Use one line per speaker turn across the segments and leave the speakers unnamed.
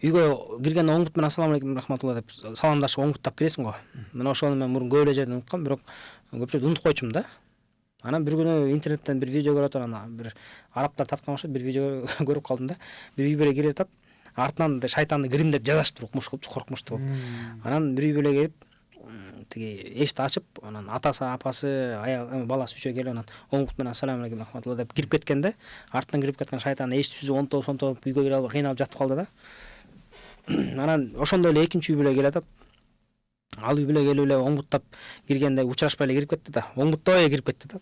үйгө киргенде оңбут менен ассаламу алейкум рахматулла деп саламдашып оңбуттап киресиң го. Мына ошону мен мурун көп эле жерден унуткам, бирок көпчүлүктү унутуп койчумун да. Анан бир күнү интернеттен бир видео көрүп атам, анан бир арабтар тарткан окшойт, бир видео көрүп калдым да. Бир үй бүлө кирип атат, артынан шайтанды гримдеп жазаштыр, укмуш кылып, коркмуштуу болуп. Анан бир үй бүлө келип, тиги эшикти ачып, анан атасы, апасы, аял, баласы үчөө келип, анан оңбут менен ассаламу алейкум рахматулла деп кирип кеткенде, артынан кирип кеткен шайтан эшикти сүзүп, онтоп үйгө кире албай кыйналып жатып калды да. Анан ошондо эле экинчи үй бүлө келип атат. Ал үй бүлө келип эле оңбуттап киргенде учурашпай эле кирип кетти да. Оңбуттабай кирип кетти да.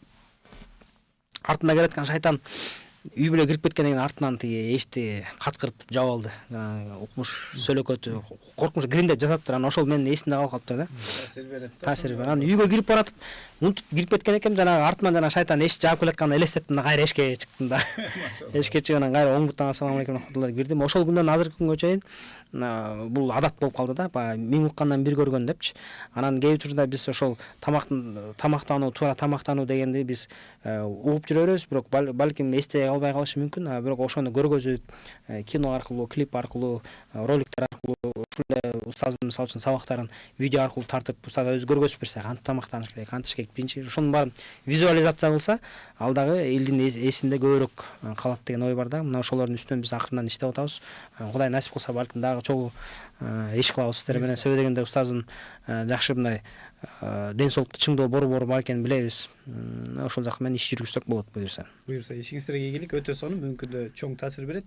Артында келаткан шайтан үй бүлө кирип кеткенден кийин артынан тиги эшикти каткырып жаап алды. Укмуш сөлөкөтү, коркунуч гримдеп жасаптыр. Анан ошол менин эсимде калып калыптыр да.
Таасир берет да.
Таасир берет. Анан үйгө кирип баратып, унутуп кирип кеткен экенмин, жанагы артынан жана шайтан эшик жаап келатканын элестеттим да, кайра эшикке чыктым да. Эшикке чыгып анан кайра оңбуттан ассаламу алейкум рахматулла деп кирдим. Ошол күндөн азыркы күнгө чейин бул адат болуп калды да, баягы миң уккандан бир көргөн депчи. Анан кээ учурда биз ошол тамактануу, туура тамактануу дегенди биз угуп жүрөбүз, бирок балким эстей албай калышы мүмкүн. Бирок ошону көргөзүп, кино аркылуу, клип аркылуу, роликтер аркылуу, ушул эле устаздын мисалы үчүн сабактарын видео аркылуу тартып, устаз өзү көргөзүп берсе, кантип тамактаныш керек, кантыш керек, биринчи ошонун баарын визуализация кылса, ал дагы элдин эсинде көбүрөөк калат деген ой бар да. Мына ошолордун үстүнөн биз акырындан иштеп атабыз. Кудай насип кылса, балким дагы чогуу иш кылабыз сиздер менен. Себеби дегенде устаздын жакшы мындай ден соолукту чыңдоо борбору бар экенин билебиз. Ошол жака менен иш жүргүзсөк болот буюрса.
Буюрса ишиңиздерге ийгилик, өтө сонун, мүмкүн чоң таасир берет.